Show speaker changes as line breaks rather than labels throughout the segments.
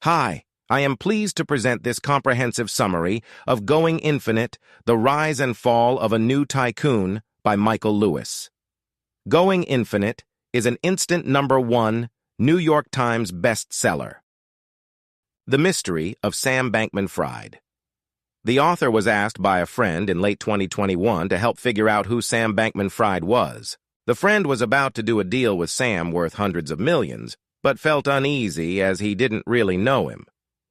Hi, I am pleased to present this comprehensive summary of Going Infinite, The Rise and Fall of a New Tycoon by Michael Lewis. Going Infinite is an instant #1 New York Times bestseller. The Mystery of Sam Bankman-Fried. The author was asked by a friend in late 2021 to help figure out who Sam Bankman-Fried was. The friend was about to do a deal with Sam worth hundreds of millions, but felt uneasy as he didn't really know him.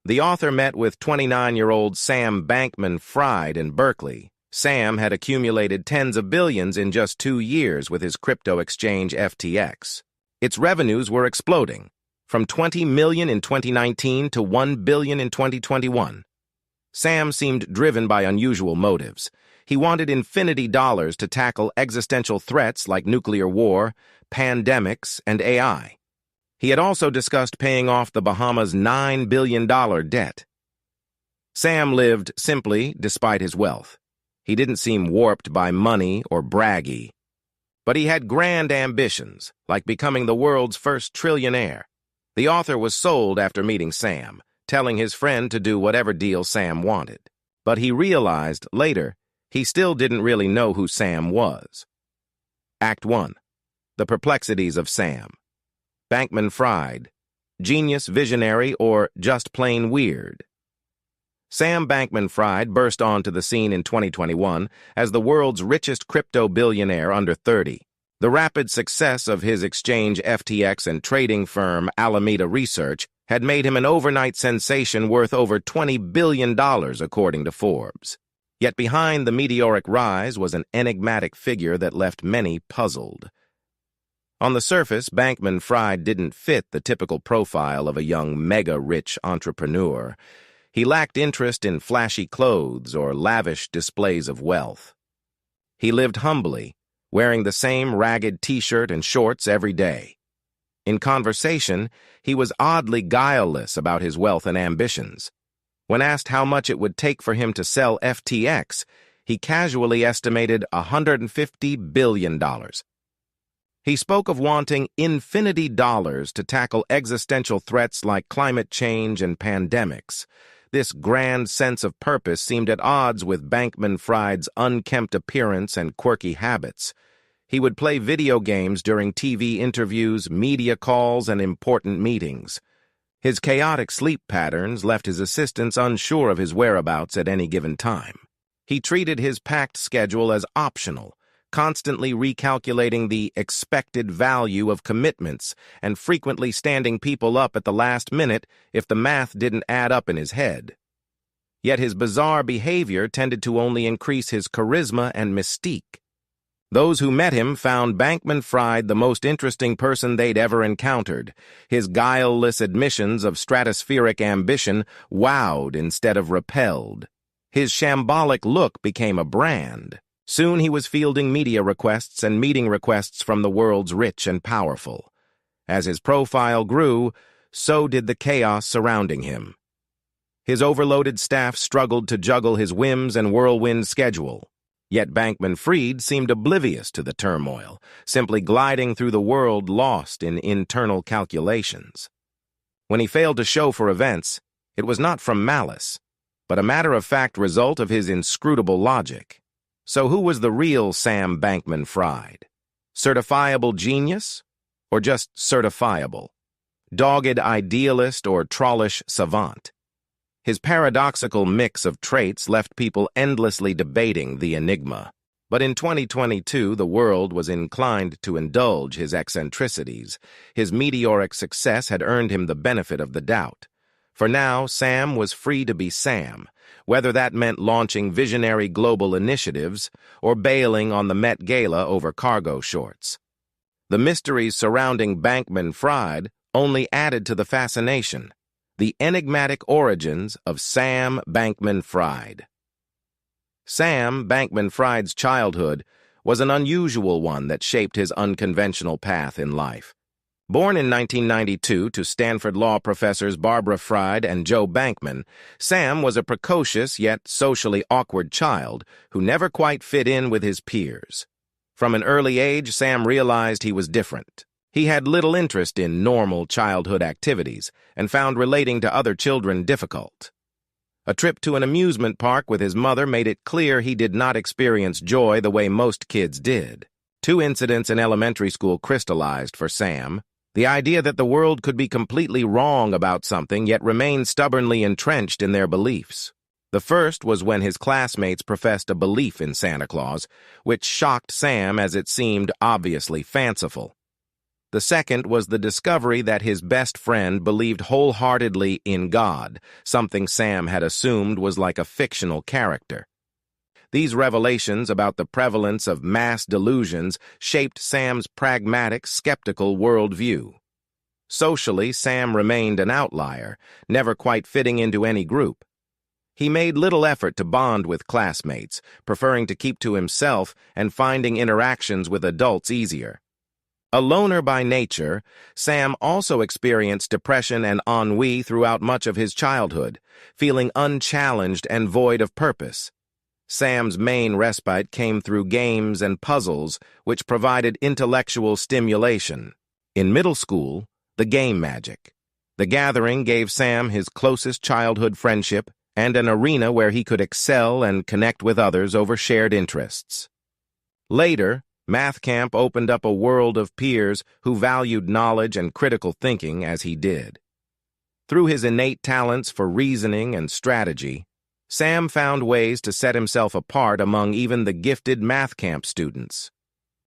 The author met with 29-year-old Sam Bankman-Fried in Berkeley. Sam had accumulated tens of billions in just 2 years with his crypto exchange FTX. Its revenues were exploding, from $20 million in 2019 to $1 billion in 2021. Sam seemed driven by unusual motives. He wanted infinity dollars to tackle existential threats like nuclear war, pandemics, and AI. He had also discussed paying off the Bahamas' $9 billion debt. Sam lived simply despite his wealth. He didn't seem warped by money or braggy. But he had grand ambitions, like becoming the world's first trillionaire. The author was sold after meeting Sam, telling his friend to do whatever deal Sam wanted. But he realized later he still didn't really know who Sam was. Act 1. The Perplexities of Sam. Bankman-Fried, genius, visionary, or just plain weird? Sam Bankman-Fried burst onto the scene in 2021 as the world's richest crypto billionaire under 30. The rapid success of his exchange FTX and trading firm Alameda Research had made him an overnight sensation worth over $20 billion, according to Forbes. Yet behind the meteoric rise was an enigmatic figure that left many puzzled. On the surface, Bankman-Fried didn't fit the typical profile of a young mega-rich entrepreneur. He lacked interest in flashy clothes or lavish displays of wealth. He lived humbly, wearing the same ragged t-shirt and shorts every day. In conversation, he was oddly guileless about his wealth and ambitions. When asked how much it would take for him to sell FTX, he casually estimated $150 billion. He spoke of wanting infinity dollars to tackle existential threats like climate change and pandemics. This grand sense of purpose seemed at odds with Bankman-Fried's unkempt appearance and quirky habits. He would play video games during TV interviews, media calls, and important meetings. His chaotic sleep patterns left his assistants unsure of his whereabouts at any given time. He treated his packed schedule as optional, constantly recalculating the expected value of commitments and frequently standing people up at the last minute if the math didn't add up in his head. Yet his bizarre behavior tended to only increase his charisma and mystique. Those who met him found Bankman-Fried the most interesting person they'd ever encountered. His guileless admissions of stratospheric ambition wowed instead of repelled. His shambolic look became a brand. Soon he was fielding media requests and meeting requests from the world's rich and powerful. As his profile grew, so did the chaos surrounding him. His overloaded staff struggled to juggle his whims and whirlwind schedule. Yet Bankman-Fried seemed oblivious to the turmoil, simply gliding through the world lost in internal calculations. When he failed to show for events, it was not from malice, but a matter-of-fact result of his inscrutable logic. So who was the real Sam Bankman-Fried? Certifiable genius? Or just certifiable? Dogged idealist or trollish savant? His paradoxical mix of traits left people endlessly debating the enigma. But in 2022, the world was inclined to indulge his eccentricities. His meteoric success had earned him the benefit of the doubt. For now, Sam was free to be Sam, whether that meant launching visionary global initiatives or bailing on the Met Gala over cargo shorts. The mysteries surrounding Bankman-Fried only added to the fascination. The enigmatic origins of Sam Bankman-Fried. Sam Bankman-Fried's childhood was an unusual one that shaped his unconventional path in life. Born in 1992 to Stanford law professors Barbara Fried and Joe Bankman, Sam was a precocious yet socially awkward child who never quite fit in with his peers. From an early age, Sam realized he was different. He had little interest in normal childhood activities and found relating to other children difficult. A trip to an amusement park with his mother made it clear he did not experience joy the way most kids did. 2 incidents in elementary school crystallized for Sam: the idea that the world could be completely wrong about something yet remain stubbornly entrenched in their beliefs. The first was when his classmates professed a belief in Santa Claus, which shocked Sam as it seemed obviously fanciful. The second was the discovery that his best friend believed wholeheartedly in God, something Sam had assumed was like a fictional character. These revelations about the prevalence of mass delusions shaped Sam's pragmatic, skeptical worldview. Socially, Sam remained an outlier, never quite fitting into any group. He made little effort to bond with classmates, preferring to keep to himself and finding interactions with adults easier. A loner by nature, Sam also experienced depression and ennui throughout much of his childhood, feeling unchallenged and void of purpose. Sam's main respite came through games and puzzles, which provided intellectual stimulation. In middle school, the game magic. The gathering gave Sam his closest childhood friendship and an arena where he could excel and connect with others over shared interests. Later, math camp opened up a world of peers who valued knowledge and critical thinking as he did. Through his innate talents for reasoning and strategy, Sam found ways to set himself apart among even the gifted math camp students.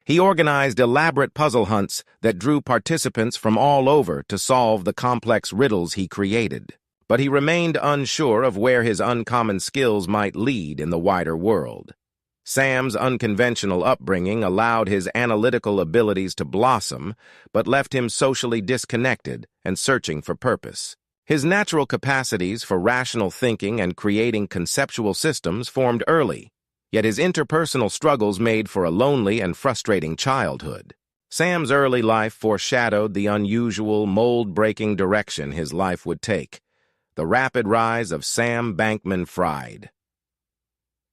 He organized elaborate puzzle hunts that drew participants from all over to solve the complex riddles he created. But he remained unsure of where his uncommon skills might lead in the wider world. Sam's unconventional upbringing allowed his analytical abilities to blossom, but left him socially disconnected and searching for purpose. His natural capacities for rational thinking and creating conceptual systems formed early, yet his interpersonal struggles made for a lonely and frustrating childhood. Sam's early life foreshadowed the unusual, mold-breaking direction his life would take: the rapid rise of Sam Bankman-Fried.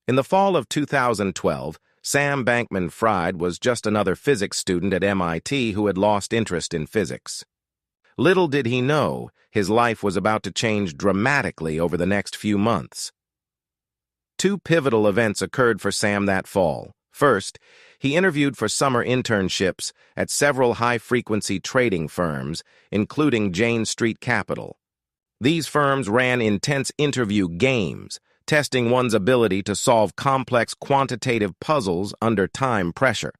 In the fall of 2012, Sam Bankman-Fried was just another physics student at MIT who had lost interest in physics. Little did he know, his life was about to change dramatically over the next few months. 2 pivotal events occurred for Sam that fall. First, he interviewed for summer internships at several high-frequency trading firms, including Jane Street Capital. These firms ran intense interview games, testing one's ability to solve complex quantitative puzzles under time pressure.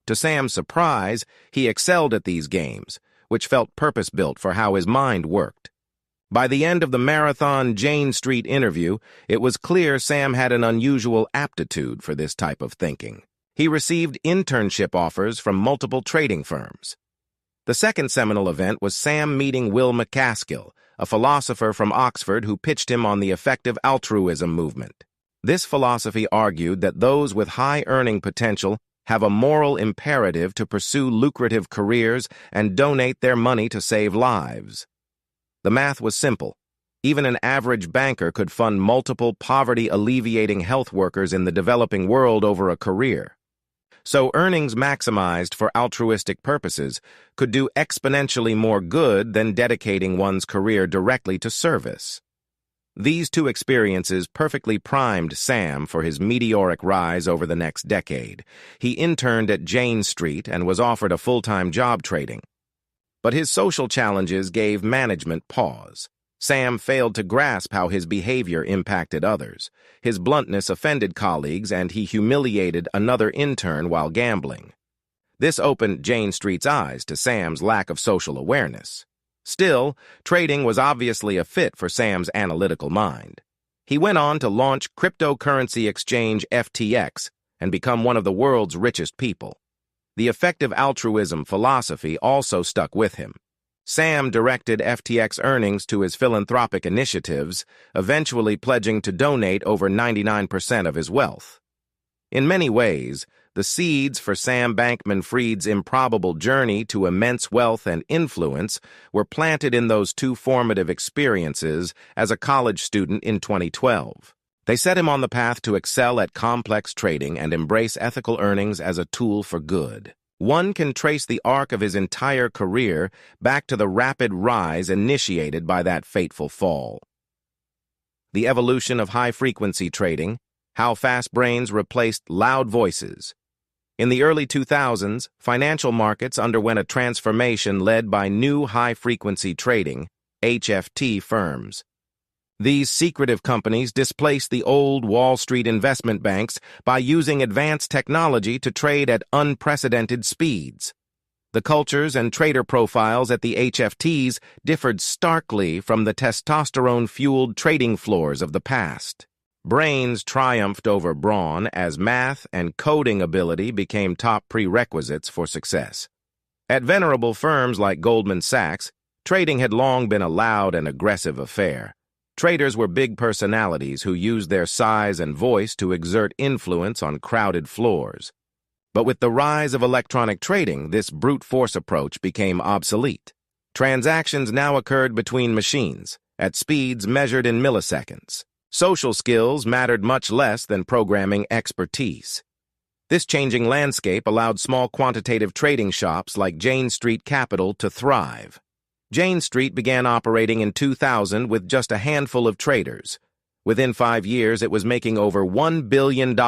To Sam's surprise, he excelled at these games, which felt purpose-built for how his mind worked. By the end of the marathon Jane Street interview, it was clear Sam had an unusual aptitude for this type of thinking. He received internship offers from multiple trading firms. The second seminal event was Sam meeting Will MacAskill, a philosopher from Oxford who pitched him on the effective altruism movement. This philosophy argued that those with high earning potential have a moral imperative to pursue lucrative careers and donate their money to save lives. The math was simple. Even an average banker could fund multiple poverty-alleviating health workers in the developing world over a career. So earnings maximized for altruistic purposes could do exponentially more good than dedicating one's career directly to service. These 2 experiences perfectly primed Sam for his meteoric rise over the next decade. He interned at Jane Street and was offered a full-time job trading. But his social challenges gave management pause. Sam failed to grasp how his behavior impacted others. His bluntness offended colleagues, and he humiliated another intern while gambling. This opened Jane Street's eyes to Sam's lack of social awareness. Still, trading was obviously a fit for Sam's analytical mind. He went on to launch cryptocurrency exchange FTX and become one of the world's richest people. The effective altruism philosophy also stuck with him. Sam directed FTX earnings to his philanthropic initiatives, eventually pledging to donate over 99% of his wealth. In many ways, the seeds for Sam Bankman-Fried's improbable journey to immense wealth and influence were planted in those 2 formative experiences as a college student in 2012. They set him on the path to excel at complex trading and embrace ethical earnings as a tool for good. One can trace the arc of his entire career back to the rapid rise initiated by that fateful fall. The evolution of high-frequency trading, how fast brains replaced loud voices. In the early 2000s, financial markets underwent a transformation led by new high-frequency trading, HFT firms. These secretive companies displaced the old Wall Street investment banks by using advanced technology to trade at unprecedented speeds. The cultures and trader profiles at the HFTs differed starkly from the testosterone-fueled trading floors of the past. Brains triumphed over brawn as math and coding ability became top prerequisites for success. At venerable firms like Goldman Sachs, trading had long been a loud and aggressive affair. Traders were big personalities who used their size and voice to exert influence on crowded floors. But with the rise of electronic trading, this brute force approach became obsolete. Transactions now occurred between machines, at speeds measured in milliseconds. Social skills mattered much less than programming expertise. This changing landscape allowed small quantitative trading shops like Jane Street Capital to thrive. Jane Street began operating in 2000 with just a handful of traders. Within 5 years, it was making over $1 billion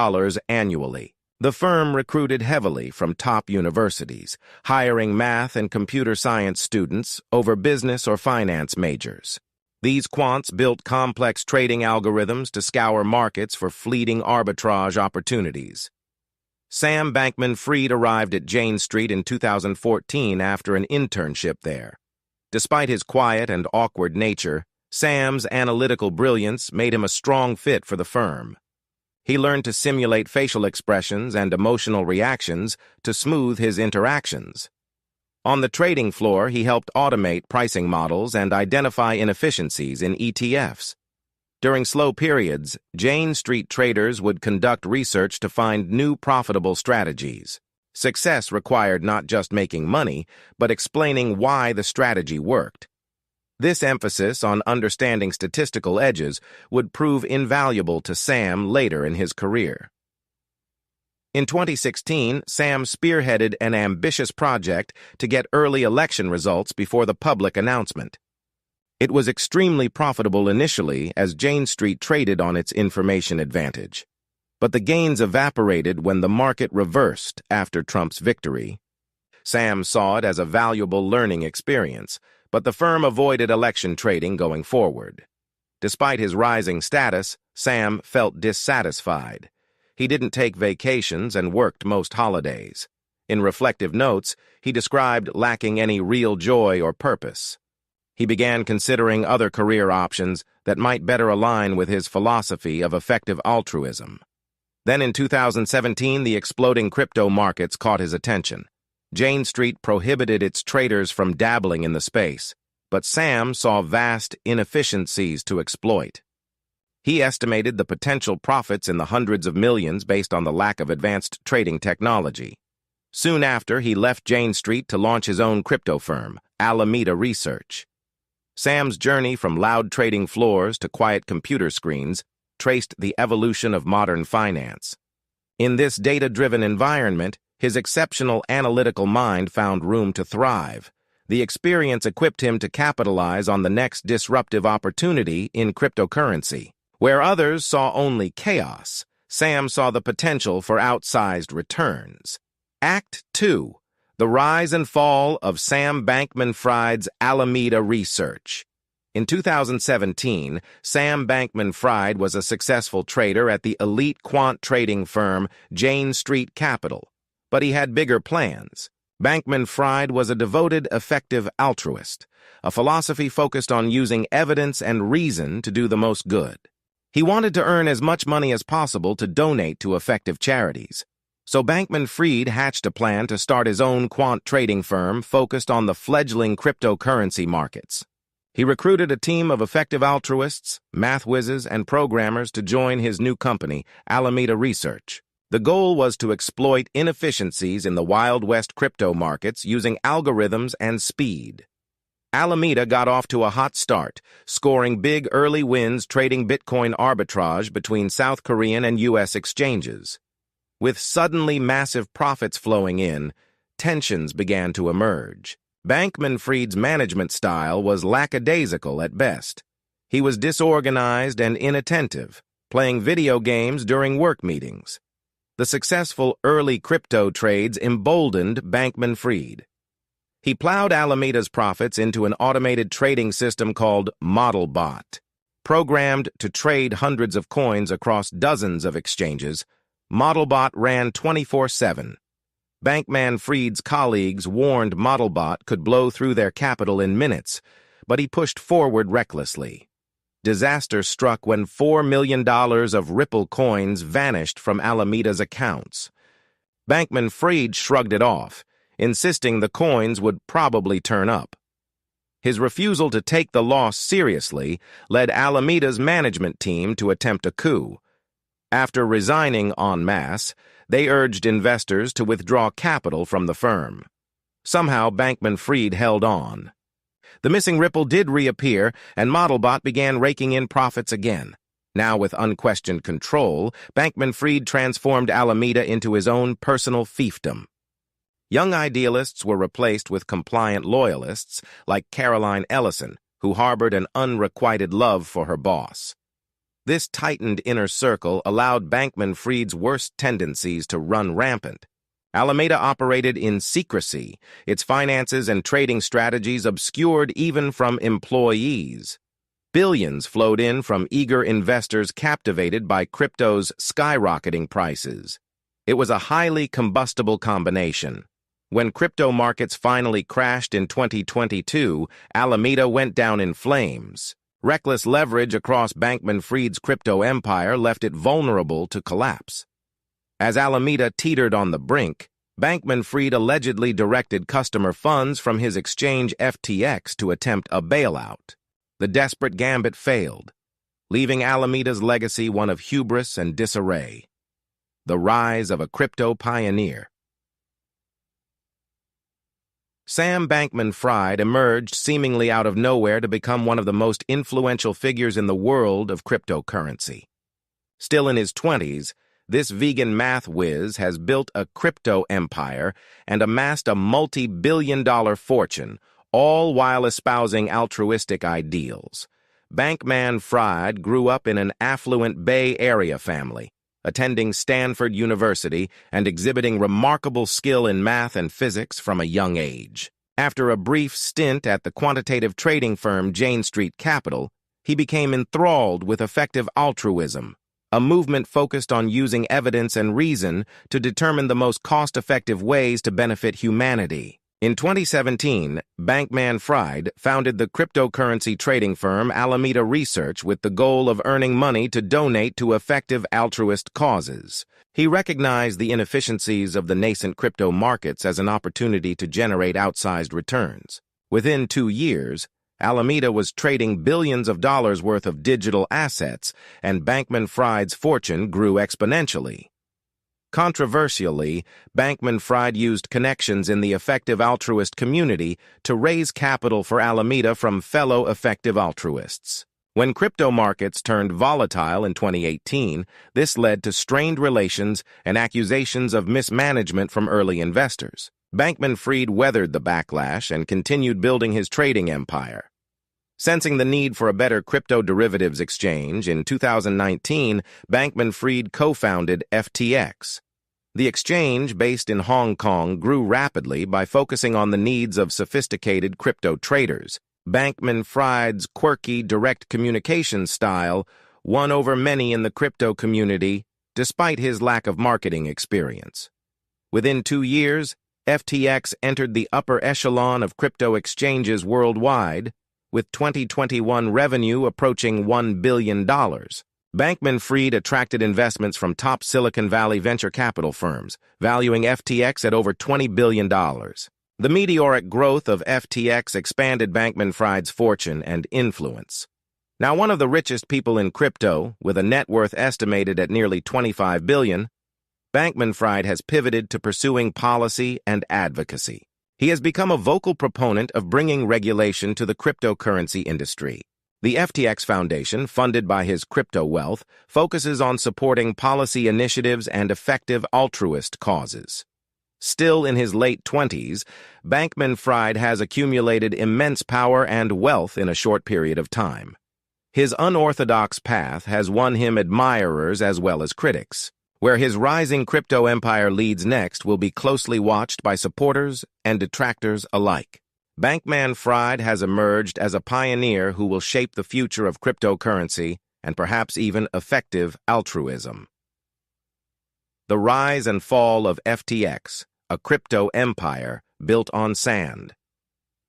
annually. The firm recruited heavily from top universities, hiring math and computer science students over business or finance majors. These quants built complex trading algorithms to scour markets for fleeting arbitrage opportunities. Sam Bankman-Fried arrived at Jane Street in 2014 after an internship there. Despite his quiet and awkward nature, Sam's analytical brilliance made him a strong fit for the firm. He learned to simulate facial expressions and emotional reactions to smooth his interactions. On the trading floor, he helped automate pricing models and identify inefficiencies in ETFs. During slow periods, Jane Street traders would conduct research to find new profitable strategies. Success required not just making money, but explaining why the strategy worked. This emphasis on understanding statistical edges would prove invaluable to Sam later in his career. In 2016, Sam spearheaded an ambitious project to get early election results before the public announcement. It was extremely profitable initially as Jane Street traded on its information advantage. But the gains evaporated when the market reversed after Trump's victory. Sam saw it as a valuable learning experience, but the firm avoided election trading going forward. Despite his rising status, Sam felt dissatisfied. He didn't take vacations and worked most holidays. In reflective notes, he described lacking any real joy or purpose. He began considering other career options that might better align with his philosophy of effective altruism. Then in 2017, the exploding crypto markets caught his attention. Jane Street prohibited its traders from dabbling in the space, but Sam saw vast inefficiencies to exploit. He estimated the potential profits in the hundreds of millions based on the lack of advanced trading technology. Soon after, he left Jane Street to launch his own crypto firm, Alameda Research. Sam's journey from loud trading floors to quiet computer screens traced the evolution of modern finance. In this data-driven environment, his exceptional analytical mind found room to thrive. The experience equipped him to capitalize on the next disruptive opportunity in cryptocurrency. Where others saw only chaos, Sam saw the potential for outsized returns. Act 2. The Rise and Fall of Sam Bankman-Fried's Alameda Research. In 2017, Sam Bankman-Fried was a successful trader at the elite quant trading firm Jane Street Capital, but he had bigger plans. Bankman-Fried was a devoted, effective altruist, a philosophy focused on using evidence and reason to do the most good. He wanted to earn as much money as possible to donate to effective charities. So Bankman-Fried hatched a plan to start his own quant trading firm focused on the fledgling cryptocurrency markets. He recruited a team of effective altruists, math whizzes, and programmers to join his new company, Alameda Research. The goal was to exploit inefficiencies in the Wild West crypto markets using algorithms and speed. Alameda got off to a hot start, scoring big early wins trading Bitcoin arbitrage between South Korean and U.S. exchanges. With suddenly massive profits flowing in, tensions began to emerge. Bankman-Fried's management style was lackadaisical at best. He was disorganized and inattentive, playing video games during work meetings. The successful early crypto trades emboldened Bankman-Fried. He plowed Alameda's profits into an automated trading system called ModelBot. Programmed to trade hundreds of coins across dozens of exchanges, ModelBot ran 24/7. Bankman-Fried's colleagues warned ModelBot could blow through their capital in minutes, but he pushed forward recklessly. Disaster struck when $4 million of Ripple coins vanished from Alameda's accounts. Bankman-Fried shrugged it off, insisting the coins would probably turn up. His refusal to take the loss seriously led Alameda's management team to attempt a coup. After resigning en masse, they urged investors to withdraw capital from the firm. Somehow, Bankman-Fried held on. The missing Ripple did reappear, and ModelBot began raking in profits again. Now, with unquestioned control, Bankman-Fried transformed Alameda into his own personal fiefdom. Young idealists were replaced with compliant loyalists like Caroline Ellison, who harbored an unrequited love for her boss. This tightened inner circle allowed Bankman-Fried's worst tendencies to run rampant. Alameda operated in secrecy, its finances and trading strategies obscured even from employees. Billions flowed in from eager investors captivated by crypto's skyrocketing prices. It was a highly combustible combination. When crypto markets finally crashed in 2022, Alameda went down in flames. Reckless leverage across Bankman-Fried's crypto empire left it vulnerable to collapse. As Alameda teetered on the brink, Bankman-Fried allegedly directed customer funds from his exchange FTX to attempt a bailout. The desperate gambit failed, leaving Alameda's legacy one of hubris and disarray. The rise of a crypto pioneer. Sam Bankman-Fried emerged seemingly out of nowhere to become one of the most influential figures in the world of cryptocurrency. Still in his 20s, this vegan math whiz has built a crypto empire and amassed a multi-billion-dollar fortune, all while espousing altruistic ideals. Bankman-Fried grew up in an affluent Bay Area family, attending Stanford University and exhibiting remarkable skill in math and physics from a young age. After a brief stint at the quantitative trading firm Jane Street Capital, he became enthralled with effective altruism, a movement focused on using evidence and reason to determine the most cost-effective ways to benefit humanity. In 2017, Bankman-Fried founded the cryptocurrency trading firm Alameda Research with the goal of earning money to donate to effective altruist causes. He recognized the inefficiencies of the nascent crypto markets as an opportunity to generate outsized returns. Within 2 years, Alameda was trading billions of dollars worth of digital assets, and Bankman-Fried's fortune grew exponentially. Controversially, Bankman-Fried used connections in the effective altruist community to raise capital for Alameda from fellow effective altruists. When crypto markets turned volatile in 2018, this led to strained relations and accusations of mismanagement from early investors. Bankman-Fried weathered the backlash and continued building his trading empire. Sensing the need for a better crypto derivatives exchange, in 2019, Bankman-Fried co-founded FTX. The exchange, based in Hong Kong, grew rapidly by focusing on the needs of sophisticated crypto traders. Bankman-Fried's quirky, direct communication style won over many in the crypto community, despite his lack of marketing experience. Within 2 years, FTX entered the upper echelon of crypto exchanges worldwide, with 2021 revenue approaching $1 billion. Bankman-Fried attracted investments from top Silicon Valley venture capital firms, valuing FTX at over $20 billion. The meteoric growth of FTX expanded Bankman-Fried's fortune and influence. Now one of the richest people in crypto, with a net worth estimated at nearly $25 billion, Bankman-Fried has pivoted to pursuing policy and advocacy. He has become a vocal proponent of bringing regulation to the cryptocurrency industry. The FTX Foundation, funded by his crypto wealth, focuses on supporting policy initiatives and effective altruist causes. Still in his late 20s, Bankman-Fried has accumulated immense power and wealth in a short period of time. His unorthodox path has won him admirers as well as critics. Where his rising crypto empire leads next will be closely watched by supporters and detractors alike. Bankman-Fried has emerged as a pioneer who will shape the future of cryptocurrency and perhaps even effective altruism. The rise and fall of FTX, a crypto empire built on sand.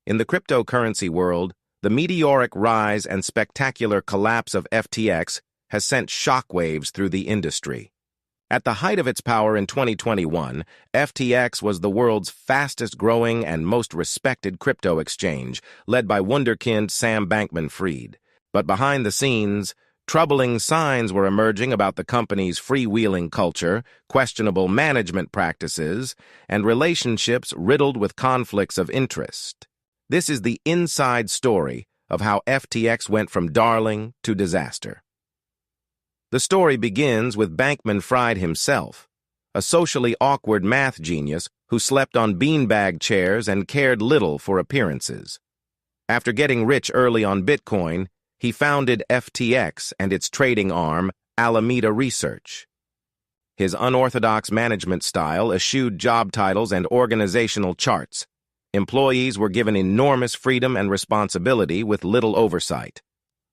In the cryptocurrency world, the meteoric rise and spectacular collapse of FTX has sent shockwaves through the industry. At the height of its power in 2021, FTX was the world's fastest-growing and most respected crypto exchange, led by wunderkind Sam Bankman-Fried. But behind the scenes, troubling signs were emerging about the company's freewheeling culture, questionable management practices, and relationships riddled with conflicts of interest. This is the inside story of how FTX went from darling to disaster. The story begins with Bankman-Fried himself, a socially awkward math genius who slept on beanbag chairs and cared little for appearances. After getting rich early on Bitcoin, he founded FTX and its trading arm, Alameda Research. His unorthodox management style eschewed job titles and organizational charts. Employees were given enormous freedom and responsibility with little oversight.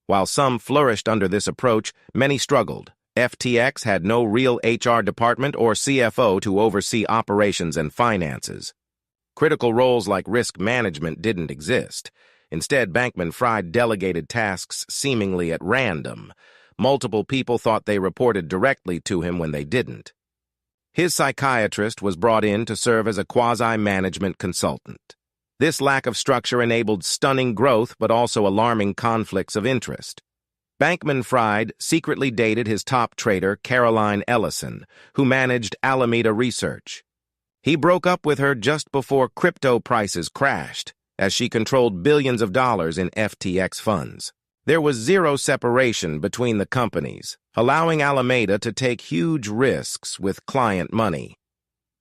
While some flourished under this approach, many struggled. FTX had no real HR department or CFO to oversee operations and finances. Critical roles like risk management didn't exist. Instead, Bankman-Fried delegated tasks seemingly at random. Multiple people thought they reported directly to him when they didn't. His psychiatrist was brought in to serve as a quasi-management consultant. This lack of structure enabled stunning growth but also alarming conflicts of interest. Bankman-Fried secretly dated his top trader, Caroline Ellison, who managed Alameda Research. He broke up with her just before crypto prices crashed, as she controlled billions of dollars in FTX funds. There was zero separation between the companies, allowing Alameda to take huge risks with client money.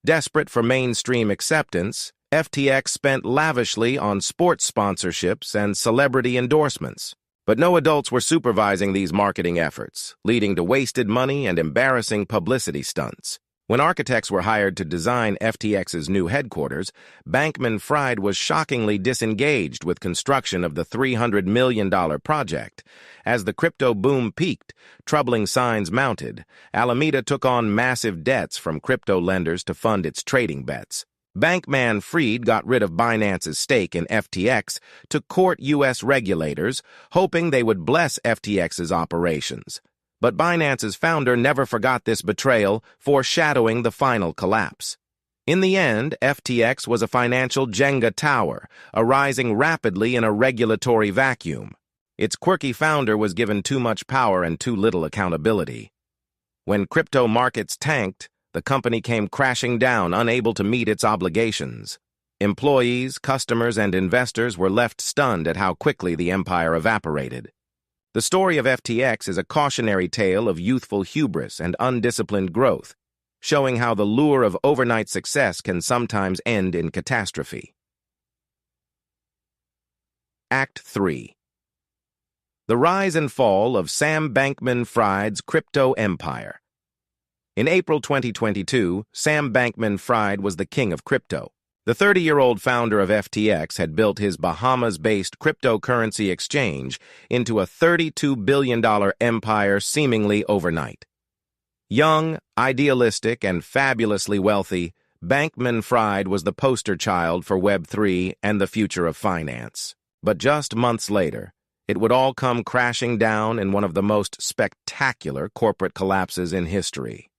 Desperate for mainstream acceptance, FTX spent lavishly on sports sponsorships and celebrity endorsements. But no adults were supervising these marketing efforts, leading to wasted money and embarrassing publicity stunts. When architects were hired to design FTX's new headquarters, Bankman-Fried was shockingly disengaged with construction of the $300 million project. As the crypto boom peaked, troubling signs mounted. Alameda took on massive debts from crypto lenders to fund its trading bets. Bankman-Fried got rid of Binance's stake in FTX to court U.S. regulators, hoping they would bless FTX's operations. But Binance's founder never forgot this betrayal, foreshadowing the final collapse. In the end, FTX was a financial Jenga tower, arising rapidly in a regulatory vacuum. Its quirky founder was given too much power and too little accountability. When crypto markets tanked, the company came crashing down, unable to meet its obligations. Employees, customers, and investors were left stunned at how quickly the empire evaporated. The story of FTX is a cautionary tale of youthful hubris and undisciplined growth, showing how the lure of overnight success can sometimes end in catastrophe. Act 3. The rise and fall of Sam Bankman-Fried's crypto empire. In April 2022, Sam Bankman-Fried was the king of crypto. The 30-year-old founder of FTX had built his Bahamas-based cryptocurrency exchange into a $32 billion empire seemingly overnight. Young, idealistic, and fabulously wealthy, Bankman-Fried was the poster child for Web3 and the future of finance. But just months later, it would all come crashing down in one of the most spectacular corporate collapses in history.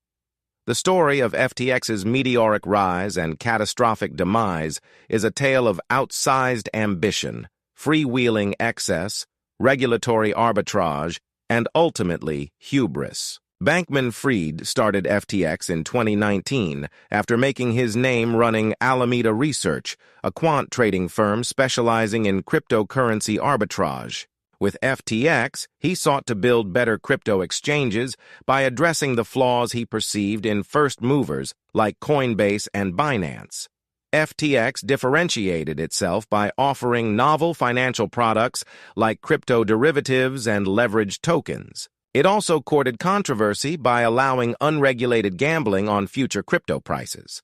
The story of FTX's meteoric rise and catastrophic demise is a tale of outsized ambition, freewheeling excess, regulatory arbitrage, and ultimately hubris. Bankman-Fried started FTX in 2019 after making his name running Alameda Research, a quant trading firm specializing in cryptocurrency arbitrage. With FTX, he sought to build better crypto exchanges by addressing the flaws he perceived in first movers like Coinbase and Binance. FTX differentiated itself by offering novel financial products like crypto derivatives and leveraged tokens. It also courted controversy by allowing unregulated gambling on future crypto prices.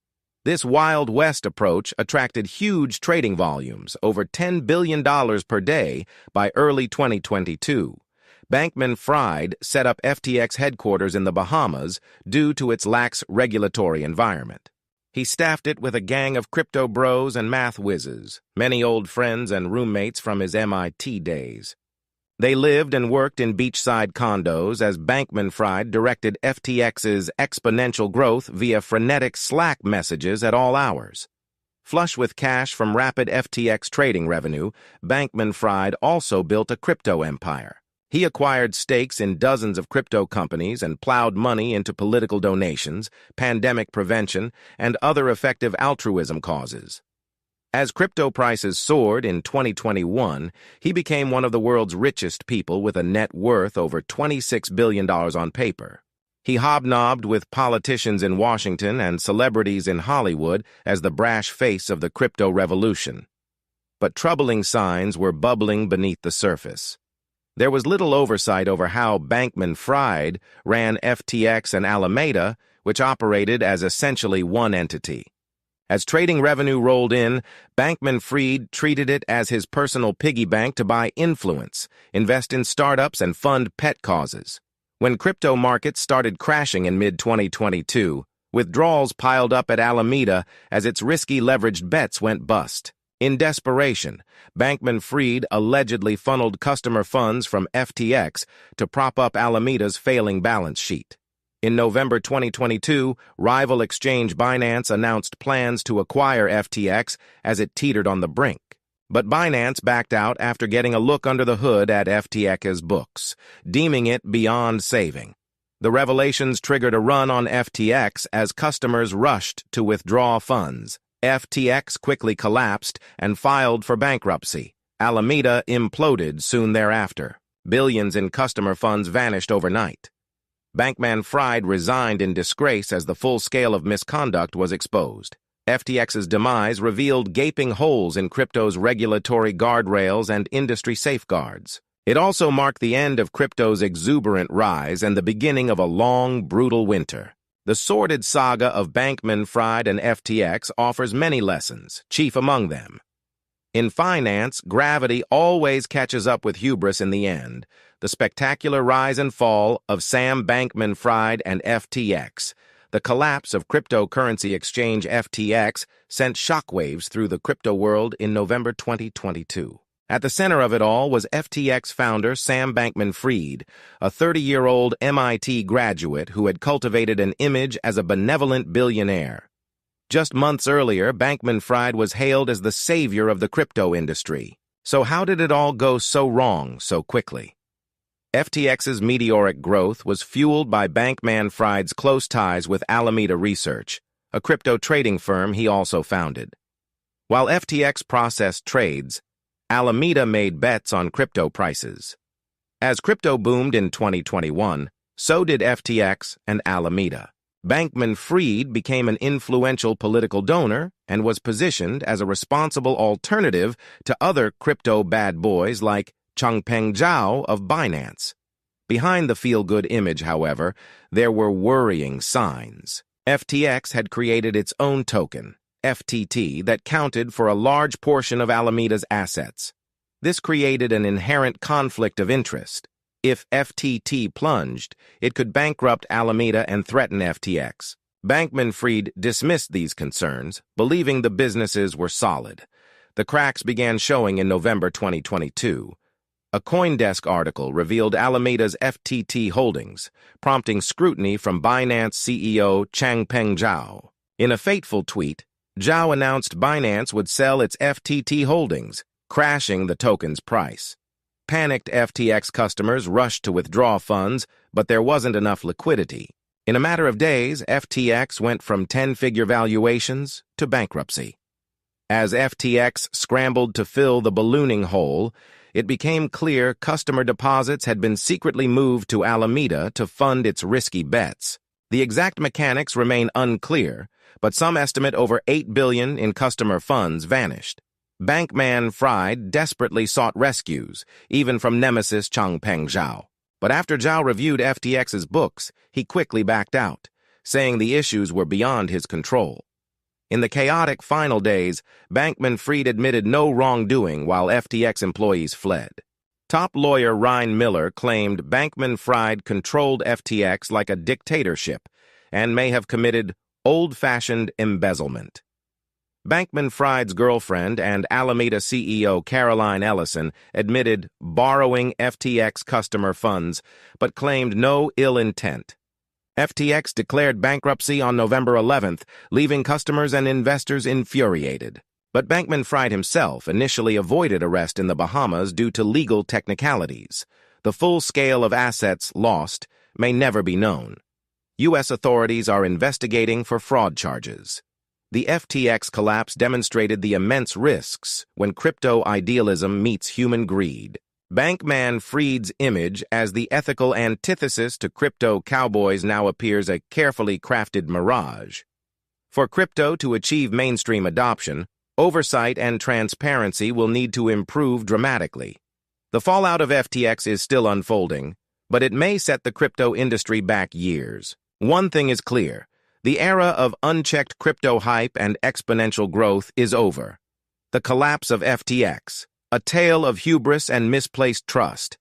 This Wild West approach attracted huge trading volumes, over $10 billion per day, by early 2022. Bankman-Fried set up FTX headquarters in the Bahamas due to its lax regulatory environment. He staffed it with a gang of crypto bros and math whizzes, many old friends and roommates from his MIT days. They lived and worked in beachside condos as Bankman-Fried directed FTX's exponential growth via frenetic Slack messages at all hours. Flush with cash from rapid FTX trading revenue, Bankman-Fried also built a crypto empire. He acquired stakes in dozens of crypto companies and plowed money into political donations, pandemic prevention, and other effective altruism causes. As crypto prices soared in 2021, he became one of the world's richest people with a net worth over $26 billion on paper. He hobnobbed with politicians in Washington and celebrities in Hollywood as the brash face of the crypto revolution. But troubling signs were bubbling beneath the surface. There was little oversight over how Bankman-Fried ran FTX and Alameda, which operated as essentially one entity. As trading revenue rolled in, Bankman-Fried treated it as his personal piggy bank to buy influence, invest in startups, and fund pet causes. When crypto markets started crashing in mid-2022, withdrawals piled up at Alameda as its risky leveraged bets went bust. In desperation, Bankman-Fried allegedly funneled customer funds from FTX to prop up Alameda's failing balance sheet. In November 2022, rival exchange Binance announced plans to acquire FTX as it teetered on the brink. But Binance backed out after getting a look under the hood at FTX's books, deeming it beyond saving. The revelations triggered a run on FTX as customers rushed to withdraw funds. FTX quickly collapsed and filed for bankruptcy. Alameda imploded soon thereafter. Billions in customer funds vanished overnight. Bankman-Fried resigned in disgrace as the full scale of misconduct was exposed. FTX's demise revealed gaping holes in crypto's regulatory guardrails and industry safeguards. It also marked the end of crypto's exuberant rise and the beginning of a long, brutal winter. The sordid saga of Bankman-Fried and FTX offers many lessons, chief among them. In finance, gravity always catches up with hubris in the end. The spectacular rise and fall of Sam Bankman-Fried and FTX. The collapse of cryptocurrency exchange FTX sent shockwaves through the crypto world in November 2022. At the center of it all was FTX founder Sam Bankman-Fried, a 30-year-old MIT graduate who had cultivated an image as a benevolent billionaire. Just months earlier, Bankman-Fried was hailed as the savior of the crypto industry. So how did it all go so wrong so quickly? FTX's meteoric growth was fueled by Bankman-Fried's close ties with Alameda Research, a crypto trading firm he also founded. While FTX processed trades, Alameda made bets on crypto prices. As crypto boomed in 2021, so did FTX and Alameda. Bankman-Fried became an influential political donor and was positioned as a responsible alternative to other crypto bad boys like Changpeng Zhao of Binance. Behind the feel-good image, however, there were worrying signs. FTX had created its own token, FTT, that counted for a large portion of Alameda's assets. This created an inherent conflict of interest. If FTT plunged, it could bankrupt Alameda and threaten FTX. Bankman-Fried dismissed these concerns, believing the businesses were solid. The cracks began showing in November 2022. A CoinDesk article revealed Alameda's FTT holdings, prompting scrutiny from Binance CEO Changpeng Zhao. In a fateful tweet, Zhao announced Binance would sell its FTT holdings, crashing the token's price. Panicked FTX customers rushed to withdraw funds, but there wasn't enough liquidity. In a matter of days, FTX went from 10-figure valuations to bankruptcy. As FTX scrambled to fill the ballooning hole, it became clear customer deposits had been secretly moved to Alameda to fund its risky bets. The exact mechanics remain unclear, but some estimate over $8 billion in customer funds vanished. Bankman-fried desperately sought rescues, even from nemesis Changpeng Zhao. But after Zhao reviewed FTX's books, he quickly backed out, saying the issues were beyond his control. In the chaotic final days, Bankman-Fried admitted no wrongdoing while FTX employees fled. Top lawyer Ryan Miller claimed Bankman-Fried controlled FTX like a dictatorship and may have committed old-fashioned embezzlement. Bankman-Fried's girlfriend and Alameda CEO Caroline Ellison admitted borrowing FTX customer funds but claimed no ill intent. FTX declared bankruptcy on November 11th, leaving customers and investors infuriated. But Bankman-Fried himself initially avoided arrest in the Bahamas due to legal technicalities. The full scale of assets lost may never be known. U.S. authorities are investigating for fraud charges. The FTX collapse demonstrated the immense risks when crypto idealism meets human greed. Bankman-Fried's image as the ethical antithesis to crypto cowboys now appears a carefully crafted mirage. For crypto to achieve mainstream adoption, oversight and transparency will need to improve dramatically. The fallout of FTX is still unfolding, but it may set the crypto industry back years. One thing is clear: the era of unchecked crypto hype and exponential growth is over. The collapse of FTX, a tale of hubris and misplaced trust.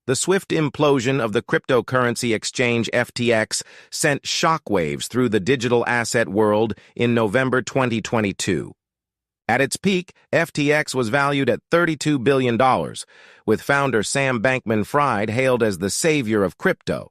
The swift implosion of the cryptocurrency exchange FTX sent shockwaves through the digital asset world in November 2022. At its peak, FTX was valued at $32 billion, with founder Sam Bankman-Fried hailed as the savior of crypto.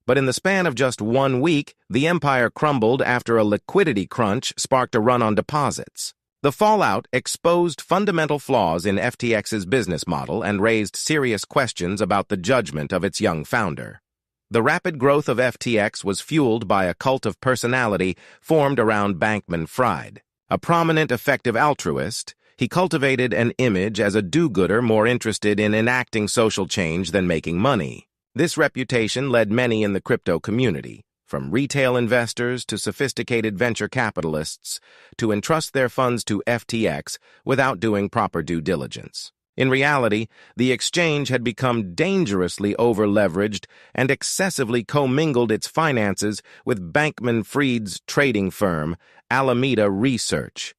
But in the span of just 1 week, the empire crumbled after a liquidity crunch sparked a run on deposits. The fallout exposed fundamental flaws in FTX's business model and raised serious questions about the judgment of its young founder. The rapid growth of FTX was fueled by a cult of personality formed around Bankman-Fried. A prominent, effective altruist, he cultivated an image as a do-gooder more interested in enacting social change than making money. This reputation led many in the crypto community, from retail investors to sophisticated venture capitalists, to entrust their funds to FTX without doing proper due diligence. In reality, the exchange had become dangerously over-leveraged and excessively commingled its finances with Bankman-Fried's trading firm, Alameda Research.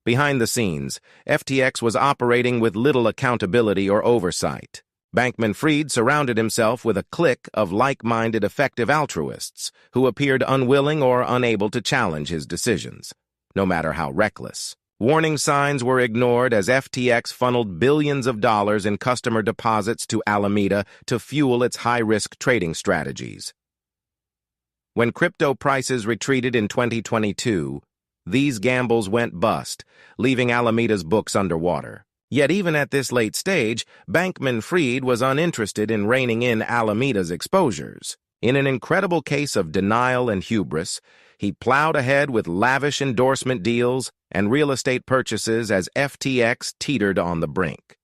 Behind the scenes, FTX was operating with little accountability or oversight. Bankman-Fried surrounded himself with a clique of like-minded effective altruists who appeared unwilling or unable to challenge his decisions, no matter how reckless. Warning signs were ignored as FTX funneled billions of dollars in customer deposits to Alameda to fuel its high-risk trading strategies. When crypto prices retreated in 2022, these gambles went bust, leaving Alameda's books underwater. Yet even at this late stage, Bankman-Fried was uninterested in reining in Alameda's exposures. In an incredible case of denial and hubris, he plowed ahead with lavish endorsement deals and real estate purchases as FTX teetered on the brink.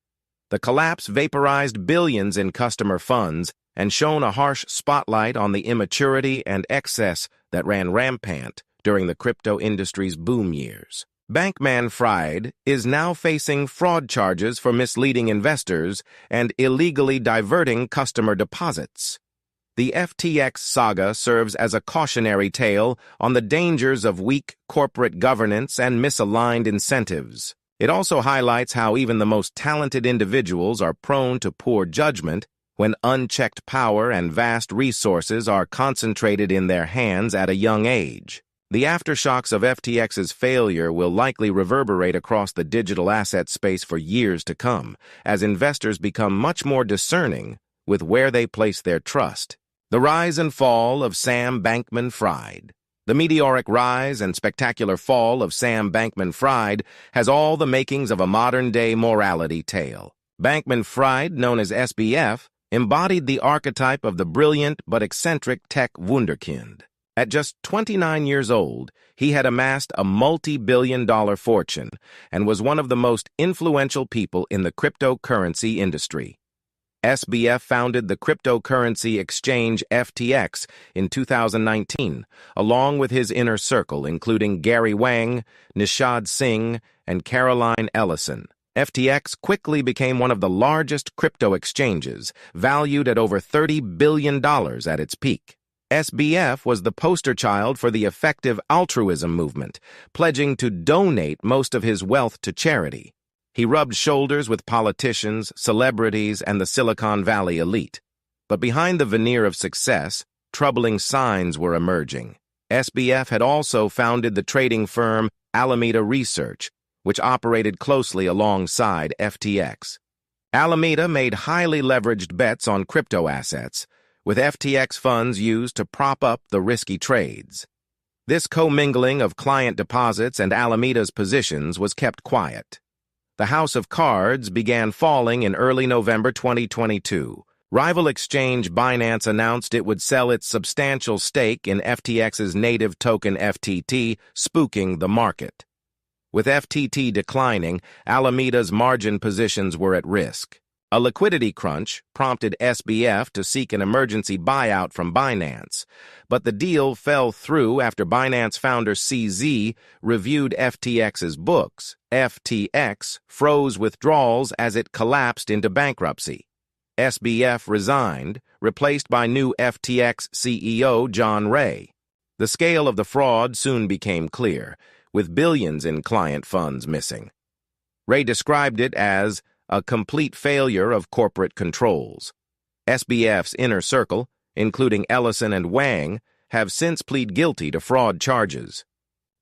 The collapse vaporized billions in customer funds and shone a harsh spotlight on the immaturity and excess that ran rampant during the crypto industry's boom years. Bankman-Fried is now facing fraud charges for misleading investors and illegally diverting customer deposits. The FTX saga serves as a cautionary tale on the dangers of weak corporate governance and misaligned incentives. It also highlights how even the most talented individuals are prone to poor judgment when unchecked power and vast resources are concentrated in their hands at a young age. The aftershocks of FTX's failure will likely reverberate across the digital asset space for years to come, as investors become much more discerning with where they place their trust. The rise and fall of Sam Bankman-Fried. The meteoric rise and spectacular fall of Sam Bankman-Fried has all the makings of a modern-day morality tale. Bankman-Fried, known as SBF, embodied the archetype of the brilliant but eccentric tech wunderkind. At just 29 years old, he had amassed a multi-billion-dollar fortune and was one of the most influential people in the cryptocurrency industry. SBF founded the cryptocurrency exchange FTX in 2019, along with his inner circle, including Gary Wang, Nishad Singh, and Caroline Ellison. FTX quickly became one of the largest crypto exchanges, valued at over $30 billion at its peak. SBF was the poster child for the effective altruism movement, pledging to donate most of his wealth to charity. He rubbed shoulders with politicians, celebrities, and the Silicon Valley elite. But behind the veneer of success, troubling signs were emerging. SBF had also founded the trading firm Alameda Research, which operated closely alongside FTX. Alameda made highly leveraged bets on crypto assets, with FTX funds used to prop up the risky trades. This commingling of client deposits and Alameda's positions was kept quiet. The house of cards began falling in early November 2022. Rival exchange Binance announced it would sell its substantial stake in FTX's native token FTT, spooking the market. With FTT declining, Alameda's margin positions were at risk. A liquidity crunch prompted SBF to seek an emergency buyout from Binance, but the deal fell through after Binance founder CZ reviewed FTX's books. FTX froze withdrawals as it collapsed into bankruptcy. SBF resigned, replaced by new FTX CEO John Ray. The scale of the fraud soon became clear, with billions in client funds missing. Ray described it as a complete failure of corporate controls. SBF's inner circle, including Ellison and Wang, have since pleaded guilty to fraud charges.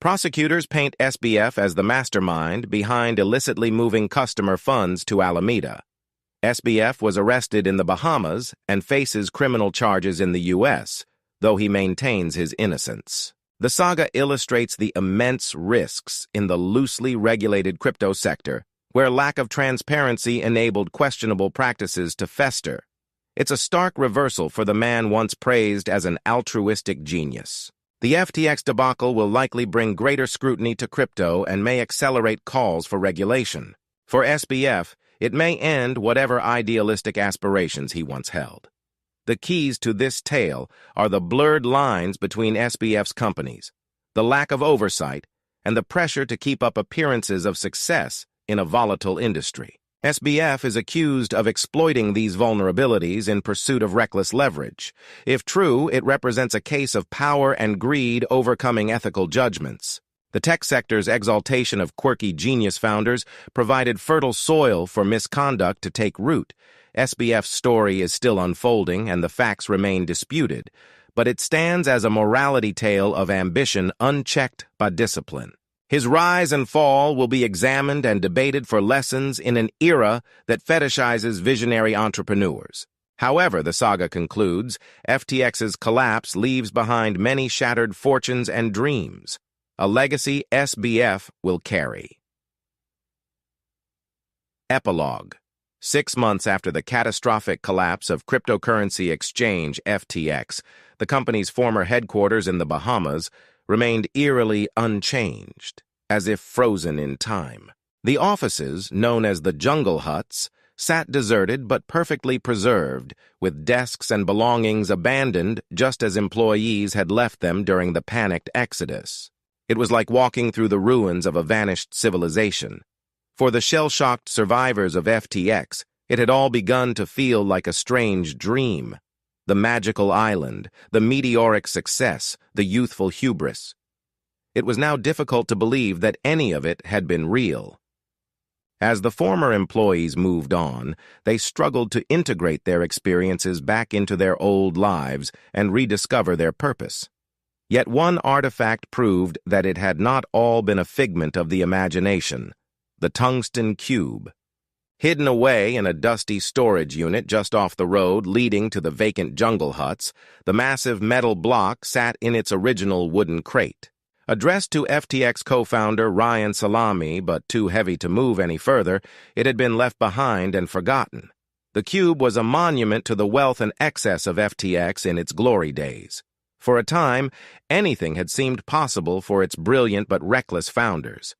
Prosecutors paint SBF as the mastermind behind illicitly moving customer funds to Alameda. SBF was arrested in the Bahamas and faces criminal charges in the U.S., though he maintains his innocence. The saga illustrates the immense risks in the loosely regulated crypto sector, where lack of transparency enabled questionable practices to fester. It's a stark reversal for the man once praised as an altruistic genius. The FTX debacle will likely bring greater scrutiny to crypto and may accelerate calls for regulation. For SBF, it may end whatever idealistic aspirations he once held. The keys to this tale are the blurred lines between SBF's companies, the lack of oversight, and the pressure to keep up appearances of success in a volatile industry. SBF is accused of exploiting these vulnerabilities in pursuit of reckless leverage. If true, it represents a case of power and greed overcoming ethical judgments. The tech sector's exaltation of quirky genius founders provided fertile soil for misconduct to take root. SBF's story is still unfolding and the facts remain disputed, but it stands as a morality tale of ambition unchecked by discipline. His rise and fall will be examined and debated for lessons in an era that fetishizes visionary entrepreneurs. However, the saga concludes, FTX's collapse leaves behind many shattered fortunes and dreams, a legacy SBF will carry. Epilogue. 6 months after the catastrophic collapse of cryptocurrency exchange FTX, the company's former headquarters in the Bahamas remained eerily unchanged, as if frozen in time. The offices, known as the jungle huts, sat deserted but perfectly preserved, with desks and belongings abandoned just as employees had left them during the panicked exodus. It was like walking through the ruins of a vanished civilization. For the shell-shocked survivors of FTX, it had all begun to feel like a strange dream. The magical island, the meteoric success, the youthful hubris. It was now difficult to believe that any of it had been real. As the former employees moved on, they struggled to integrate their experiences back into their old lives and rediscover their purpose. Yet one artifact proved that it had not all been a figment of the imagination: the tungsten cube. Hidden away in a dusty storage unit just off the road leading to the vacant jungle huts, the massive metal block sat in its original wooden crate. Addressed to FTX co-founder Ryan Salami, but too heavy to move any further, it had been left behind and forgotten. The cube was a monument to the wealth and excess of FTX in its glory days. For a time, anything had seemed possible for its brilliant but reckless founders.